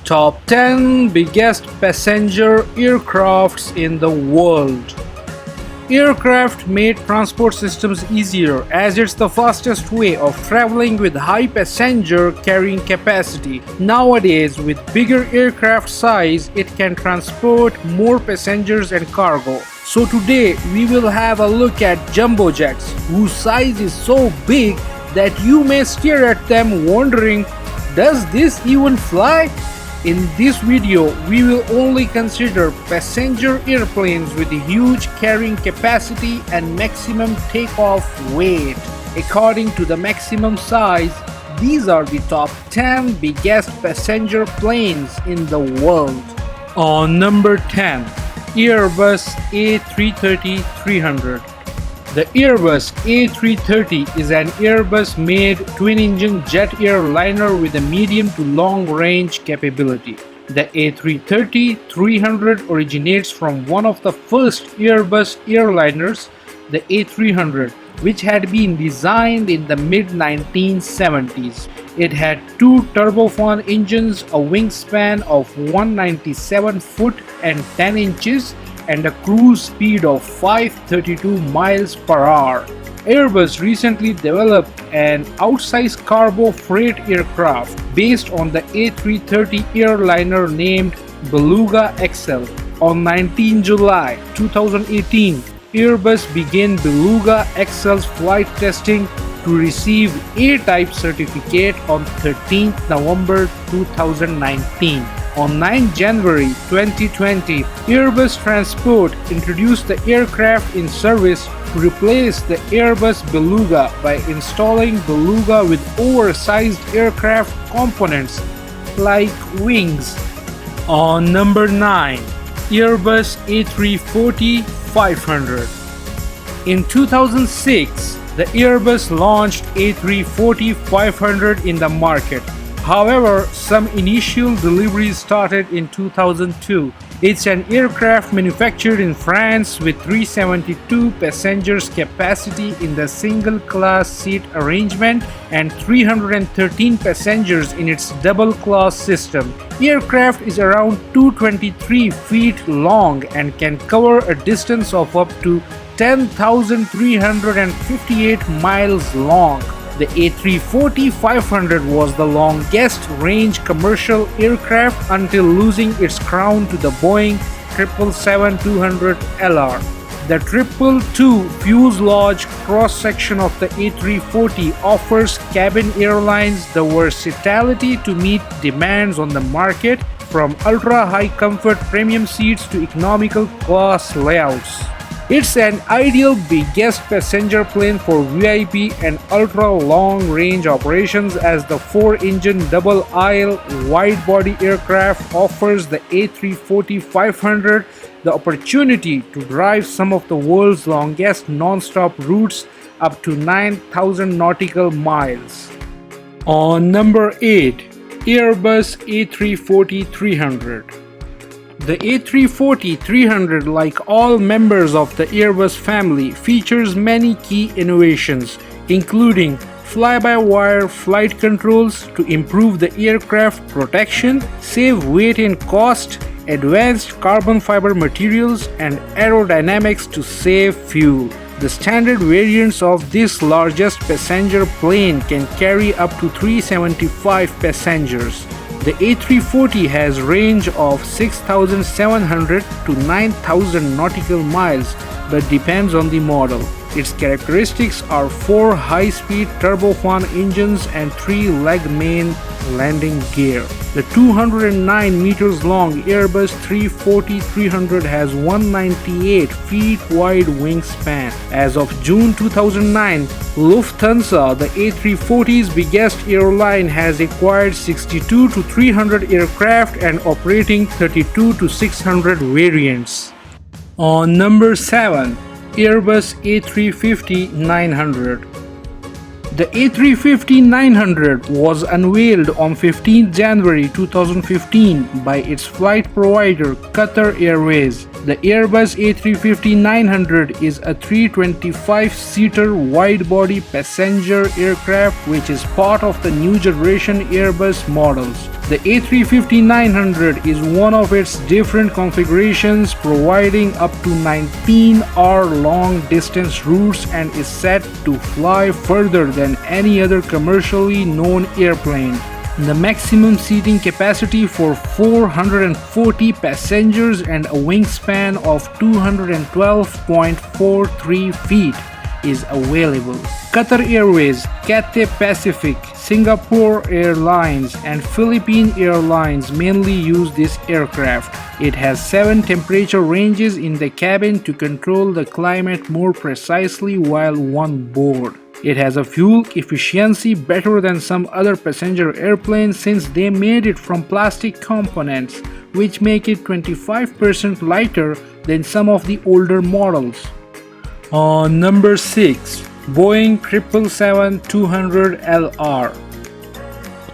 Top 10 biggest passenger aircrafts in the world. Aircraft made transport systems easier as it's the fastest way of traveling with high passenger carrying capacity. Nowadays, with bigger aircraft size, it can transport more passengers and cargo. So today, we will have a look at jumbo jets, whose size is so big that you may stare at them wondering, does this even fly? In this video, we will only consider passenger airplanes with huge carrying capacity and maximum takeoff weight. According to the maximum size, these are the top 10 biggest passenger planes in the world. On number 10, Airbus A330-300. The Airbus A330 is an Airbus-made twin-engine jet airliner with a medium to long-range capability. The A330-300 originates from one of the first Airbus airliners, the A300, which had been designed in the mid-1970s. It had two turbofan engines, a wingspan of 197 foot and 10 inches, and a cruise speed of 532 miles per hour. Airbus recently developed an outsized cargo freight aircraft based on the A330 airliner named Beluga XL. On 19 July 2018, Airbus began Beluga XL's flight testing to receive A-type certificate on 13 November 2019. On 9 January 2020, Airbus Transport introduced the aircraft in service to replace the Airbus Beluga by installing Beluga with oversized aircraft components like wings. On number 9, Airbus A340-500. In 2006, the Airbus launched A340-500 in the market. However, some initial deliveries started in 2002. It's an aircraft manufactured in France with 372 passengers capacity in the single-class seat arrangement and 313 passengers in its double-class system. Aircraft is around 223 feet long and can cover a distance of up to 10,358 miles long. The A340-500 was the longest range commercial aircraft until losing its crown to the Boeing 777-200 LR. The 222 fuselage cross-section of the A340 offers cabin airlines the versatility to meet demands on the market, from ultra-high comfort premium seats to economical class layouts. It's an ideal biggest passenger plane for VIP and ultra-long range operations, as the 4-engine double-aisle wide-body aircraft offers the A340-500 the opportunity to drive some of the world's longest non-stop routes up to 9,000 nautical miles. On number 8, Airbus A340-300. The A340-300, like all members of the Airbus family, features many key innovations, including fly-by-wire flight controls to improve the aircraft protection, save weight and cost, advanced carbon fiber materials, and aerodynamics to save fuel. The standard variants of this largest passenger plane can carry up to 375 passengers. The A340 has range of 6,700 to 9,000 nautical miles but depends on the model. Its characteristics are 4 high-speed turbofan engines and 3-leg main landing gear. The 209 meters long Airbus A340-300 has 198 feet wide wingspan. As of June 2009, Lufthansa, the A340's biggest airline, has acquired 62 to 300 aircraft and operating 32 to 600 variants. On number 7, Airbus A350-900. The A350-900 was unveiled on 15 January 2015 by its flight provider Qatar Airways. The Airbus A350-900 is a 325-seater wide-body passenger aircraft which is part of the new generation Airbus models. The A350-900 is one of its different configurations, providing up to 19-hour long distance routes and is set to fly further than any other commercially known airplane. The maximum seating capacity for 440 passengers and a wingspan of 212.43 feet is available. Qatar Airways, Cathay Pacific, Singapore Airlines and Philippine Airlines mainly use this aircraft. It has 7 temperature ranges in the cabin to control the climate more precisely while on board. It has a fuel efficiency better than some other passenger airplanes since they made it from plastic components, which make it 25% lighter than some of the older models. On number 6, Boeing 777-200LR.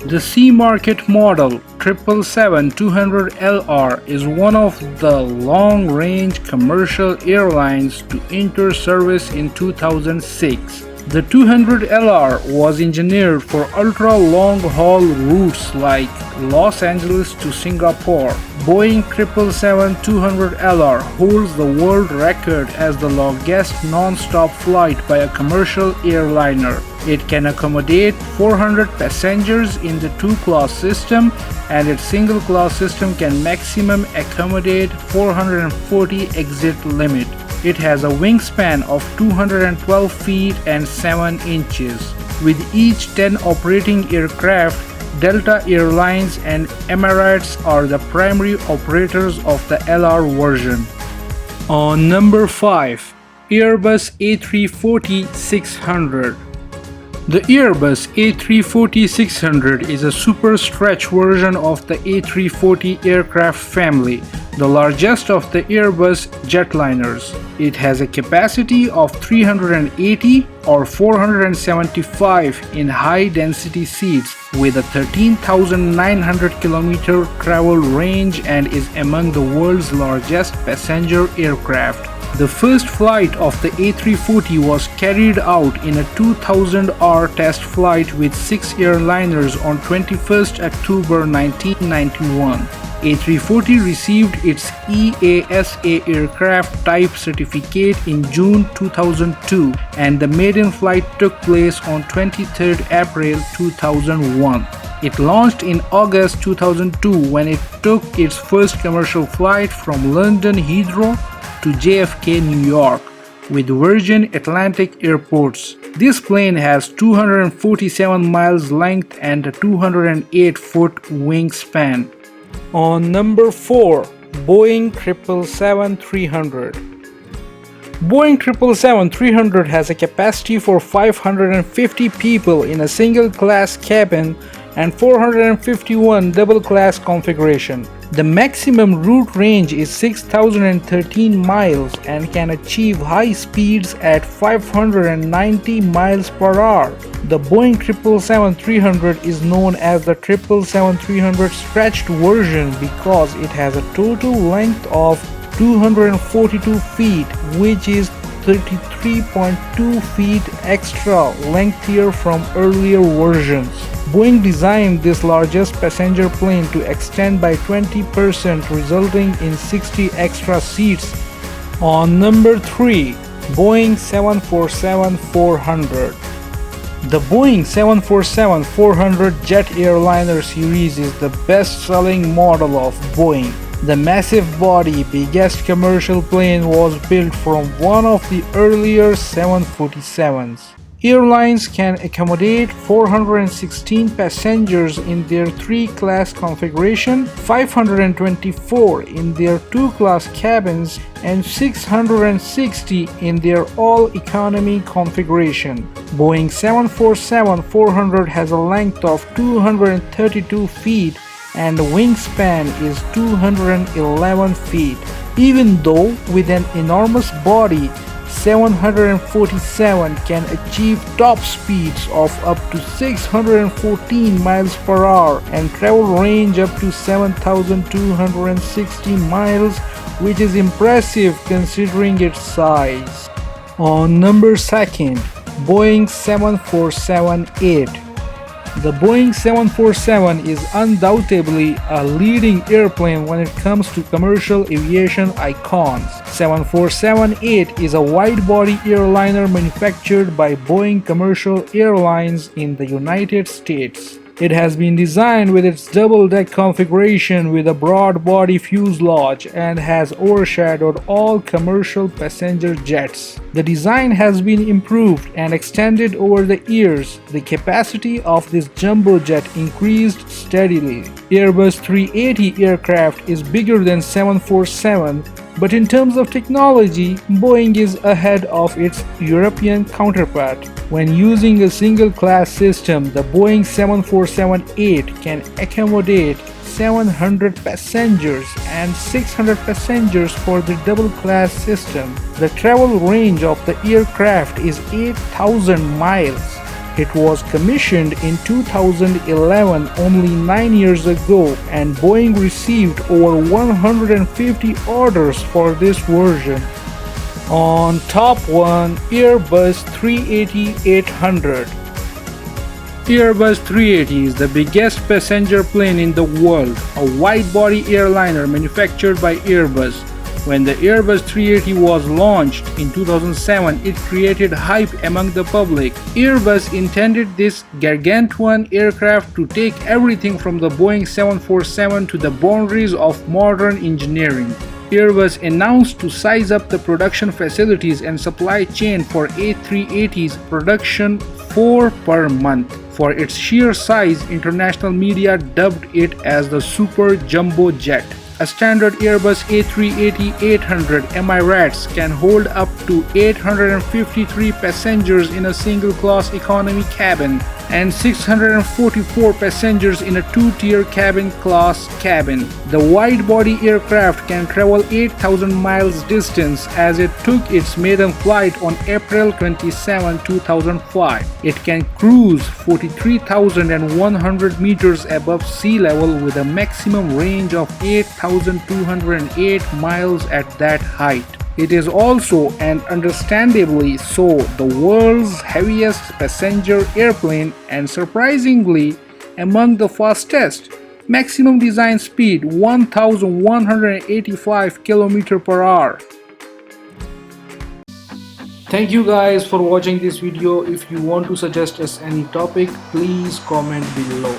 The C-market model 777-200LR is one of the long-range commercial airlines to enter service in 2006. The 200LR was engineered for ultra-long-haul routes like Los Angeles to Singapore. Boeing 777-200LR holds the world record as the longest non-stop flight by a commercial airliner. It can accommodate 400 passengers in the two-class system, and its single-class system can maximum accommodate 440 exit limit. It has a wingspan of 212 feet and 7 inches. With each 10 operating aircraft, Delta Airlines and Emirates are the primary operators of the LR version. On number 5, Airbus A340-600. The Airbus A340-600 is a super stretch version of the A340 aircraft family, the largest of the Airbus jetliners. It has a capacity of 380 or 475 in high-density seats with a 13,900 km travel range and is among the world's largest passenger aircraft. The first flight of the A340 was carried out in a 2,000-hour test flight with 6 airliners on 21st October 1991. A340 received its EASA aircraft type certificate in June 2002 and the maiden flight took place on 23rd April 2001. It launched in August 2002 when it took its first commercial flight from London Heathrow to JFK, New York, with Virgin Atlantic Airports. This plane has 247 miles length and a 208-foot wingspan. On number 4, Boeing 777-300. Boeing 777-300 has a capacity for 550 people in a single-class cabin and 451 double-class configuration. The maximum route range is 6,013 miles and can achieve high speeds at 590 miles per hour. The Boeing 777-300 is known as the 777-300 stretched version because it has a total length of 242 feet, which is 33.2 feet extra lengthier from earlier versions. Boeing designed this largest passenger plane to extend by 20%, resulting in 60 extra seats. On number 3, Boeing 747-400. The Boeing 747-400 jet airliner series is the best-selling model of Boeing. The massive body, biggest commercial plane was built from one of the earlier 747s. Airlines can accommodate 416 passengers in their 3-class configuration, 524 in their 2-class cabins, and 660 in their all-economy configuration. Boeing 747-400 has a length of 232 feet and the wingspan is 211 feet. Even though with an enormous body, 747 can achieve top speeds of up to 614 miles per hour and travel range up to 7,260 miles which is impressive considering its size. On number 2nd, Boeing 747-8. The Boeing 747 is undoubtedly a leading airplane when it comes to commercial aviation icons. 747-8 is a wide-body airliner manufactured by Boeing Commercial Airlines in the United States. It has been designed with its double-deck configuration with a broad-body fuselage and has overshadowed all commercial passenger jets. The design has been improved and extended over the years. The capacity of this jumbo jet increased steadily. Airbus A380 aircraft is bigger than 747, but in terms of technology, Boeing is ahead of its European counterpart. When using a single-class system, the Boeing 747-8 can accommodate 700 passengers and 600 passengers for the double-class system. The travel range of the aircraft is 8,000 miles. It was commissioned in 2011, only 9 years ago, and Boeing received over 150 orders for this version. On top 1, Airbus A380-800. Airbus 380 is the biggest passenger plane in the world, a wide-body airliner manufactured by Airbus. When the Airbus 380 was launched in 2007, it created hype among the public. Airbus intended this gargantuan aircraft to take everything from the Boeing 747 to the boundaries of modern engineering. Airbus announced to size up the production facilities and supply chain for A380's production 4 per month. For its sheer size, international media dubbed it as the Super Jumbo Jet. A standard Airbus A380-800 Emirates can hold up to 853 passengers in a single-class economy cabin and 644 passengers in a two-tier cabin class cabin. The wide-body aircraft can travel 8,000 miles distance as it took its maiden flight on April 27, 2005. It can cruise 43,100 meters above sea level with a maximum range of 8,208 miles at that height. It is also, and understandably so, the world's heaviest passenger airplane and surprisingly among the fastest. Maximum design speed 1,185 km/h. Thank you guys for watching this video. If you want to suggest us any topic, please comment below.